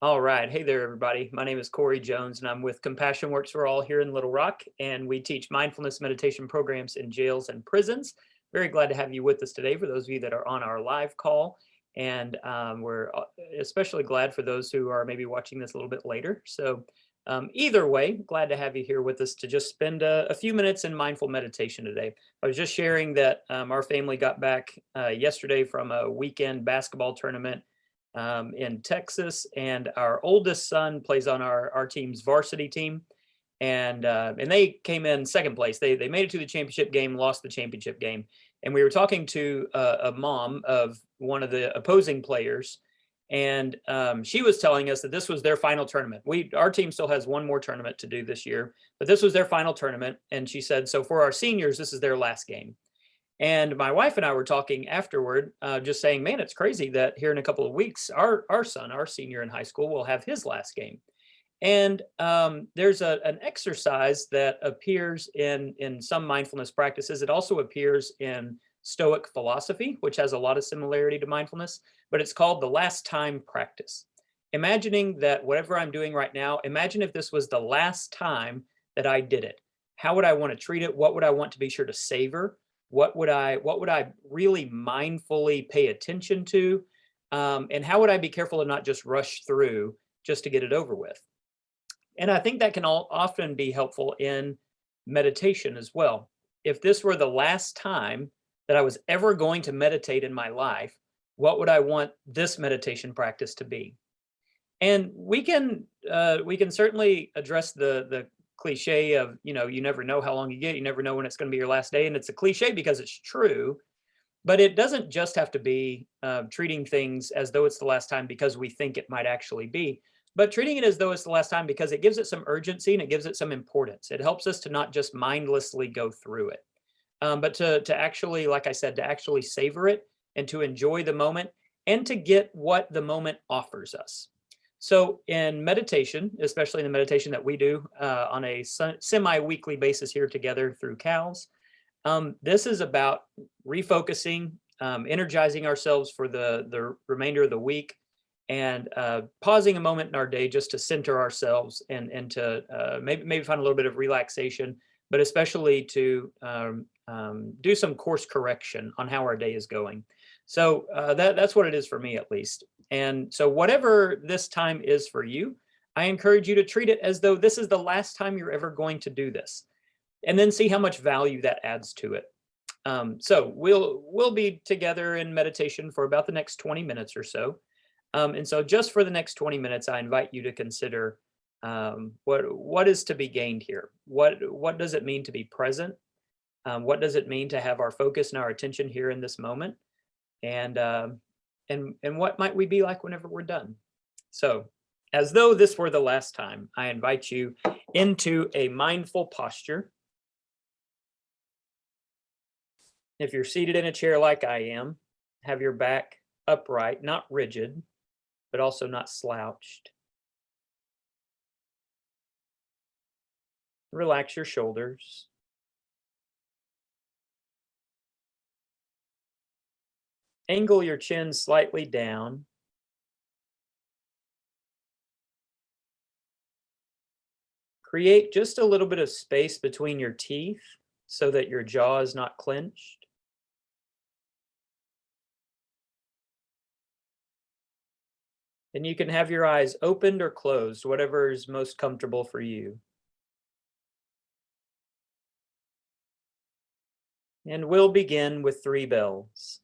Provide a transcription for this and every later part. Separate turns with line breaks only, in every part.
All right. Hey there, everybody. My name is Corey Jones, and I'm with Compassion Works for All here in Little Rock, and we teach mindfulness meditation programs in jails and prisons. Very glad to have you with us today for those of you that are on our live call. And we're especially glad for those who are maybe watching this a little bit later. So, either way, glad to have you here with us to just spend a few minutes in mindful meditation today. I was just sharing that our family got back yesterday from a weekend basketball tournament in Texas, and our oldest son plays on our team's varsity team, and they came in second place. They made it to the championship game, lost the championship game, and we were talking to a mom of one of the opposing players, and she was telling us that this was their final tournament. Our team still has one more tournament to do this year, but this was their final tournament, and she said, so for our seniors, this is their last game. And my wife and I were talking afterward, just saying, man, it's crazy that here in a couple of weeks, our son, our senior in high school, will have his last game. And there's an exercise that appears in some mindfulness practices. It also appears in Stoic philosophy, which has a lot of similarity to mindfulness, but it's called the last time practice. Imagining that whatever I'm doing right now, imagine if this was the last time that I did it. How would I want to treat it? What would I want to be sure to savor? What would I really mindfully pay attention to? And how would I be careful to not just rush through just to get it over with? And I think that can often be helpful in meditation as well. If this were the last time that I was ever going to meditate in my life, what would I want this meditation practice to be? And we can certainly address the cliche of, you never know how long you get, you never know when it's going to be your last day, and it's a cliche because it's true. But it doesn't just have to be treating things as though it's the last time because we think it might actually be, but treating it as though it's the last time because it gives it some urgency and it gives it some importance. It helps us to not just mindlessly go through it, but to actually, like I said, to actually savor it and to enjoy the moment and to get what the moment offers us. So in meditation, especially in the meditation that we do on a semi-weekly basis here together through CALS, this is about refocusing, energizing ourselves for the remainder of the week, and pausing a moment in our day just to center ourselves and to maybe find a little bit of relaxation, but especially to do some course correction on how our day is going. So that's what it is for me, at least. And so whatever this time is for you, I encourage you to treat it as though this is the last time you're ever going to do this, and then see how much value that adds to it. So we'll be together in meditation for about the next 20 minutes or so. And so just for the next 20 minutes, I invite you to consider what is to be gained here. What does it mean to be present? What does it mean to have our focus and our attention here in this moment? And and what might we be like whenever we're done? So, as though this were the last time, I invite you into a mindful posture. If you're seated in a chair like I am, have your back upright, not rigid, but also not slouched. Relax your shoulders. Angle your chin slightly down. Create just a little bit of space between your teeth so that your jaw is not clenched. And you can have your eyes opened or closed, whatever is most comfortable for you. And we'll begin with 3 bells.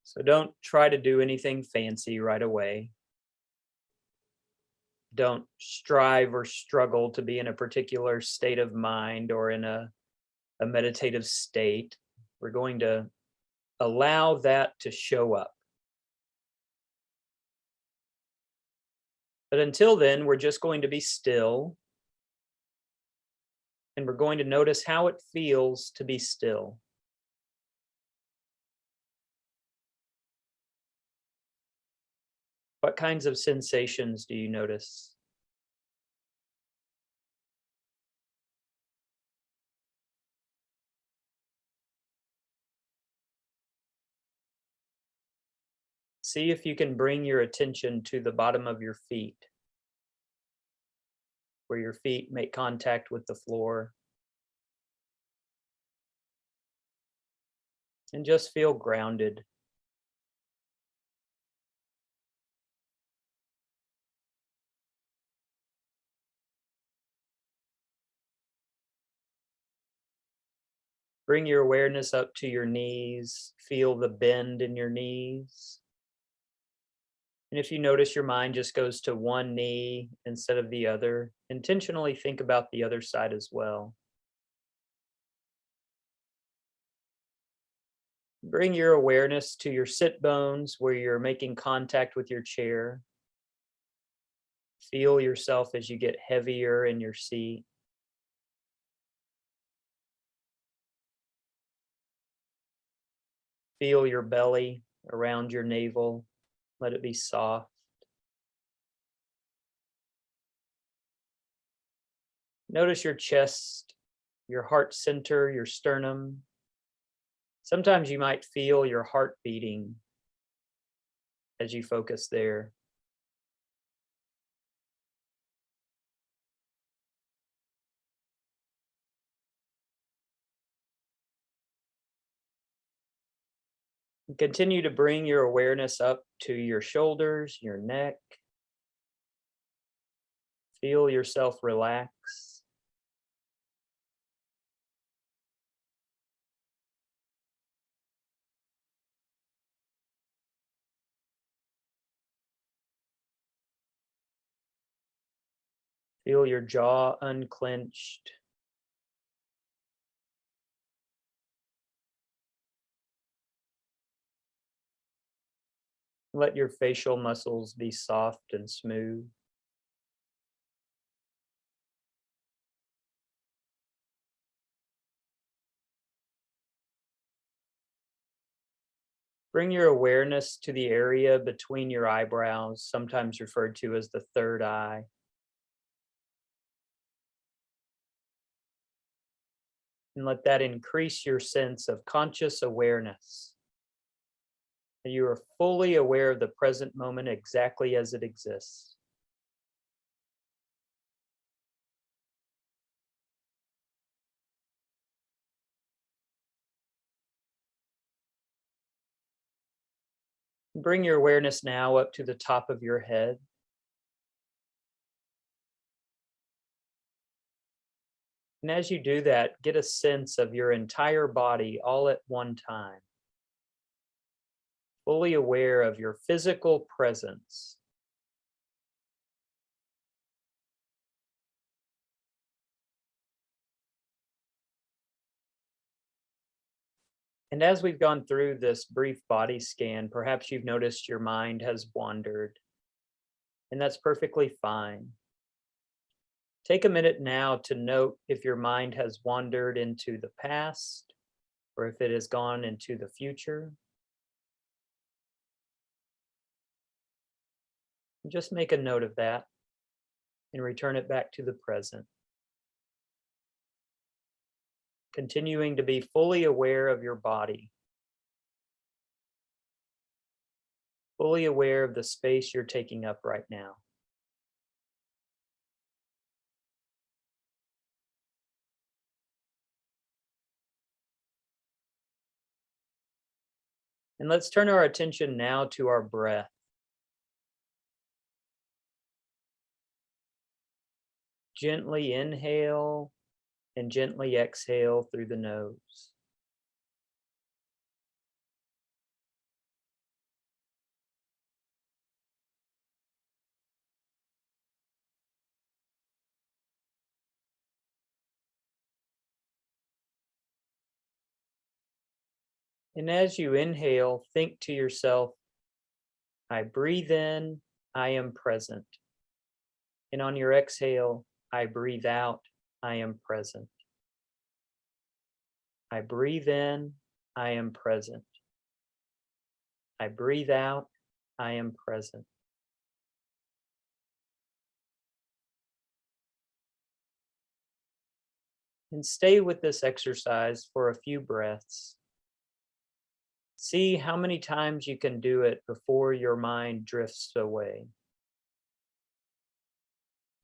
So don't try to do anything fancy right away. Don't strive or struggle to be in a particular state of mind or in a meditative state. We're going to allow that to show up. But until then, we're just going to be still And we're going to notice how it feels to be still. What kinds of sensations do you notice? See if you can bring your attention to the bottom of your feet, where your feet make contact with the floor. And just feel grounded. Bring your awareness up to your knees. Feel the bend in your knees. And if you notice your mind just goes to one knee instead of the other, intentionally think about the other side as well. Bring your awareness to your sit bones where you're making contact with your chair. Feel yourself as you get heavier in your seat. Feel your belly around your navel. Let it be soft. Notice your chest, your heart center, your sternum. Sometimes you might feel your heart beating as you focus there. And continue to bring your awareness up to your shoulders, your neck. Feel yourself relax. Feel your jaw unclenched. Let your facial muscles be soft and smooth. Bring your awareness to the area between your eyebrows, sometimes referred to as the third eye. And let that increase your sense of conscious awareness. You are fully aware of the present moment exactly as it exists. Bring your awareness now up to the top of your head. And as you do that, get a sense of your entire body all at one time, fully aware of your physical presence. And as we've gone through this brief body scan, perhaps you've noticed your mind has wandered, and that's perfectly fine. Take a minute now to note if your mind has wandered into the past or if it has gone into the future. Just make a note of that and return it back to the present. Continuing to be fully aware of your body, fully aware of the space you're taking up right now. And let's turn our attention now to our breath. Gently inhale and gently exhale through the nose. And as you inhale, think to yourself, I breathe in, I am present. And on your exhale, I breathe out, I am present. I breathe in, I am present. I breathe out, I am present. And stay with this exercise for a few breaths. See how many times you can do it before your mind drifts away.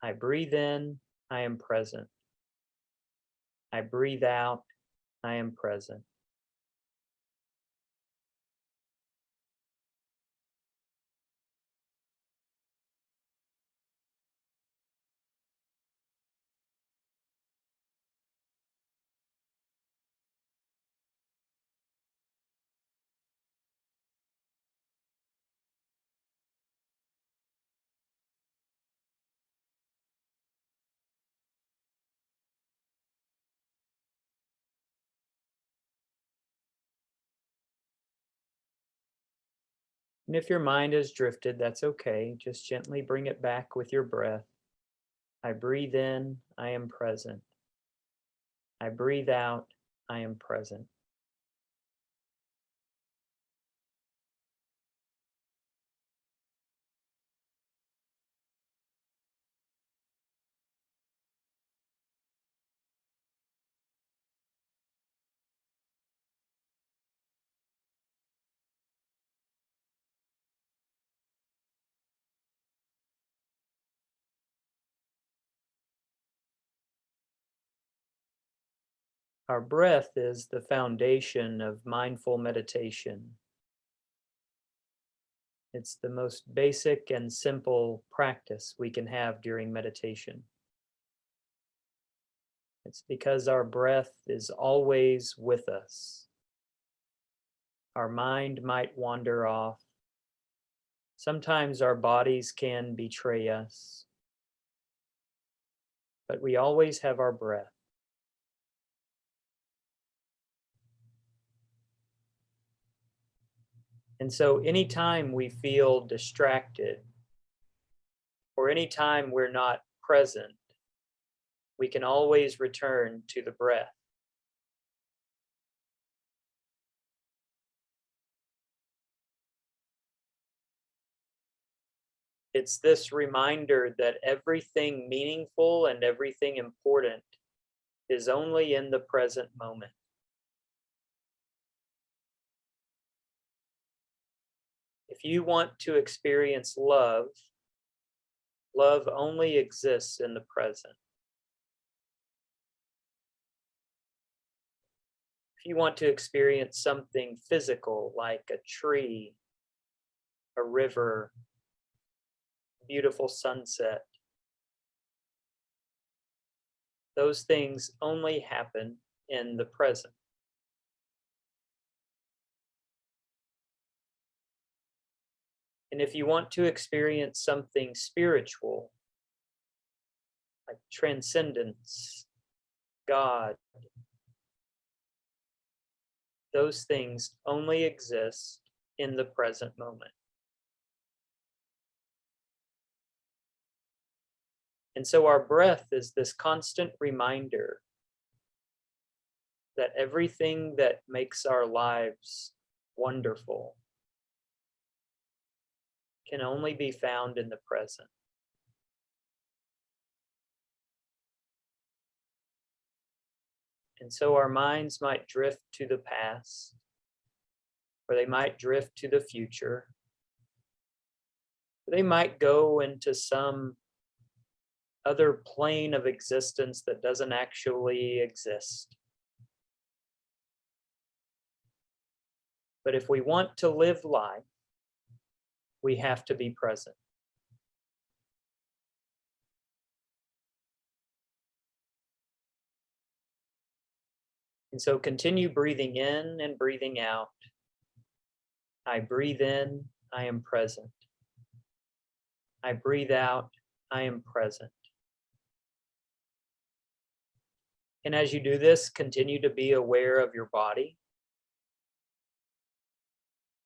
I breathe in, I am present. I breathe out, I am present. And if your mind has drifted, that's okay. Just gently bring it back with your breath. I breathe in, I am present. I breathe out, I am present. Our breath is the foundation of mindful meditation. It's the most basic and simple practice we can have during meditation. It's because our breath is always with us. Our mind might wander off. Sometimes our bodies can betray us, but we always have our breath. And so anytime we feel distracted or anytime we're not present, we can always return to the breath. It's this reminder that everything meaningful and everything important is only in the present moment. If you want to experience love, love only exists in the present. If you want to experience something physical like a tree, a river, beautiful sunset, those things only happen in the present. And if you want to experience something spiritual, like transcendence, God, those things only exist in the present moment. And so our breath is this constant reminder that everything that makes our lives wonderful can only be found in the present. And so our minds might drift to the past, or they might drift to the future. They might go into some other plane of existence that doesn't actually exist. But if we want to live life, we have to be present. And so continue breathing in and breathing out. I breathe in, I am present. I breathe out, I am present. And as you do this, continue to be aware of your body.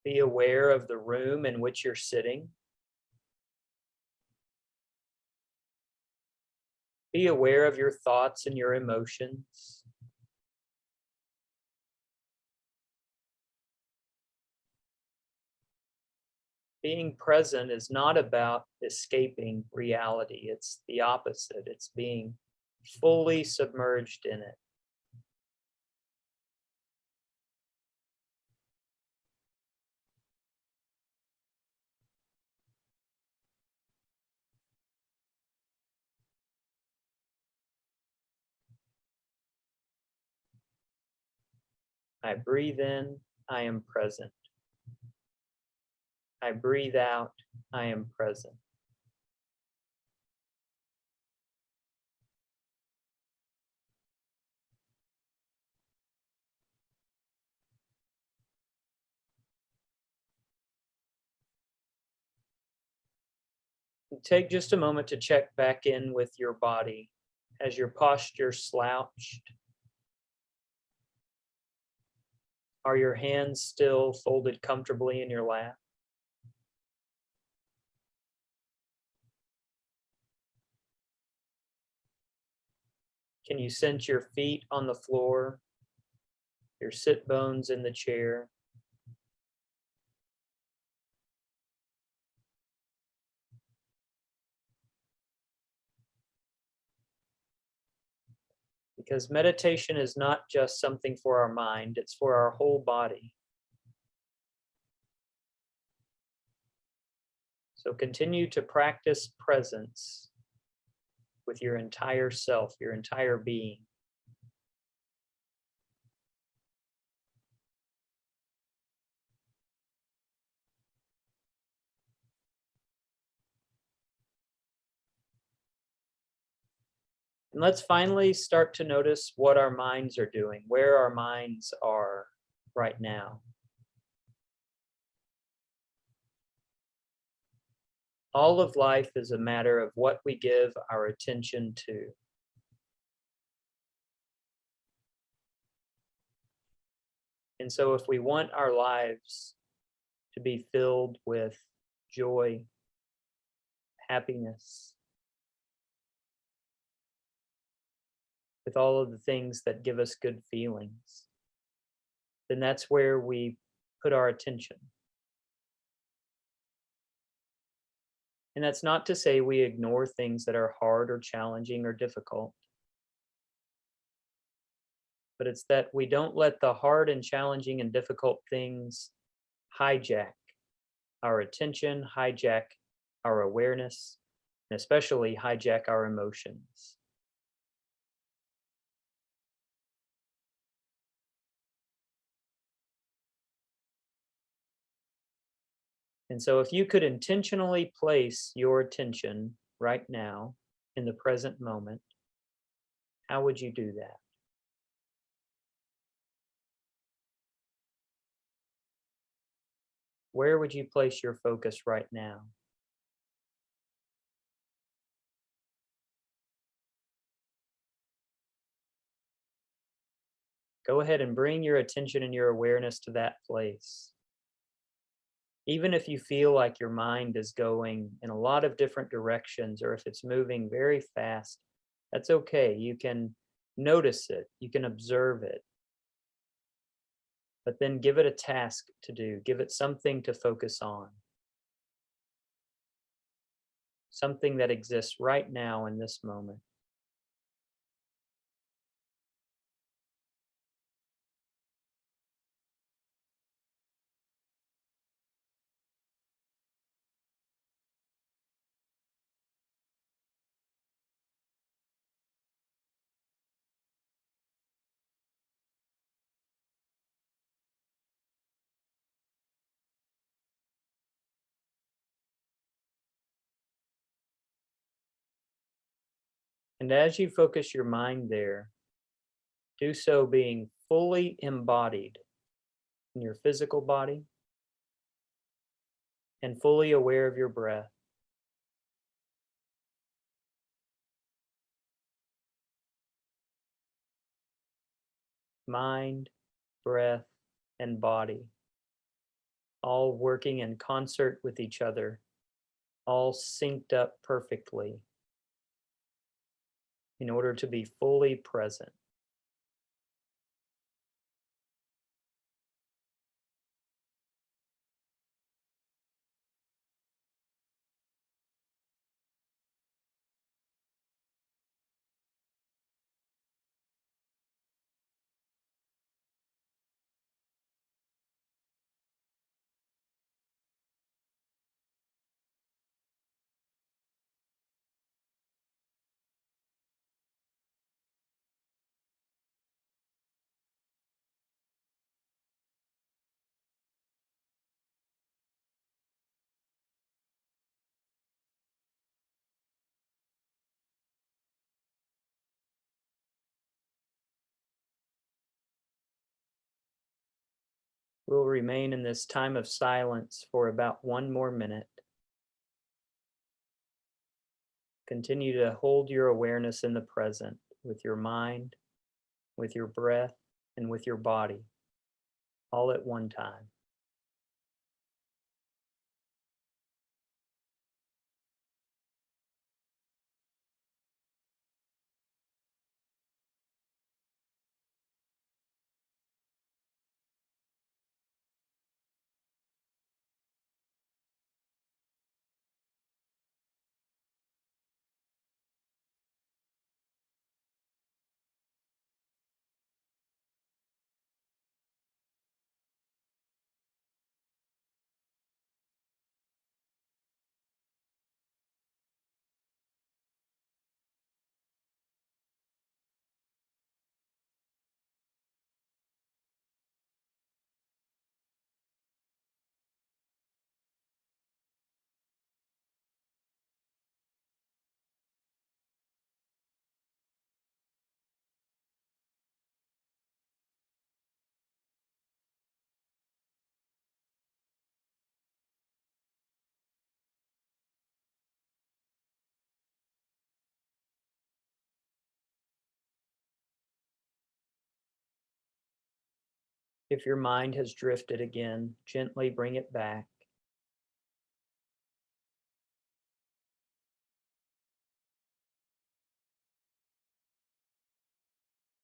Be aware of the room in which you're sitting. Be aware of your thoughts and your emotions. Being present is not about escaping reality. It's the opposite. It's being fully submerged in it. I breathe in, I am present. I breathe out, I am present. Take just a moment to check back in with your body. Has your posture slouched? Are your hands still folded comfortably in your lap? Can you sense your feet on the floor, your sit bones in the chair? Because meditation is not just something for our mind, it's for our whole body. So continue to practice presence with your entire self, your entire being. And let's finally start to notice what our minds are doing, where our minds are right now. All of life is a matter of what we give our attention to. And so if we want our lives to be filled with joy, happiness, with all of the things that give us good feelings, then that's where we put our attention. And that's not to say we ignore things that are hard or challenging or difficult, but it's that we don't let the hard and challenging and difficult things hijack our attention, hijack our awareness, and especially hijack our emotions. And so if you could intentionally place your attention right now in the present moment, how would you do that? Where would you place your focus right now? Go ahead and bring your attention and your awareness to that place. Even if you feel like your mind is going in a lot of different directions, or if it's moving very fast, that's okay. You can notice it, you can observe it, but then give it a task to do, give it something to focus on, something that exists right now in this moment. And as you focus your mind there, do so being fully embodied in your physical body and fully aware of your breath. Mind, breath, and body, all working in concert with each other, all synced up perfectly in order to be fully present. We'll remain in this time of silence for about 1 more minute. Continue to hold your awareness in the present with your mind, with your breath, and with your body, all at one time. If your mind has drifted again, gently bring it back.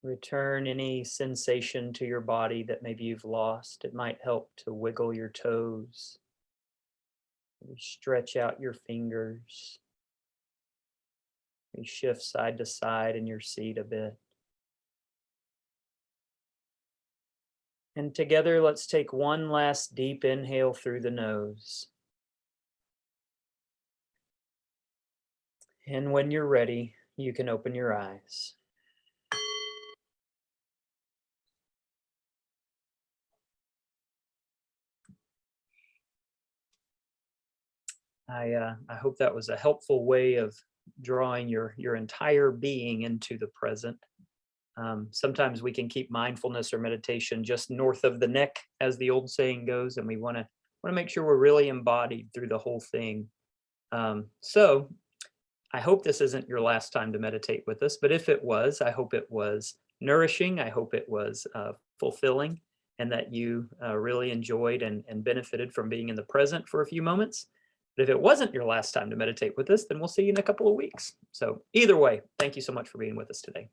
Return any sensation to your body that maybe you've lost. It might help to wiggle your toes, maybe stretch out your fingers, maybe shift side to side in your seat a bit. And together, let's take one last deep inhale through the nose. And when you're ready, you can open your eyes. I hope that was a helpful way of drawing your entire being into the present. Sometimes we can keep mindfulness or meditation just north of the neck, as the old saying goes, and we want to make sure we're really embodied through the whole thing. So I hope this isn't your last time to meditate with us, but if it was, I hope it was nourishing. I hope it was fulfilling, and that you really enjoyed and benefited from being in the present for a few moments. But if it wasn't your last time to meditate with us, then we'll see you in a couple of weeks. So either way, thank you so much for being with us today.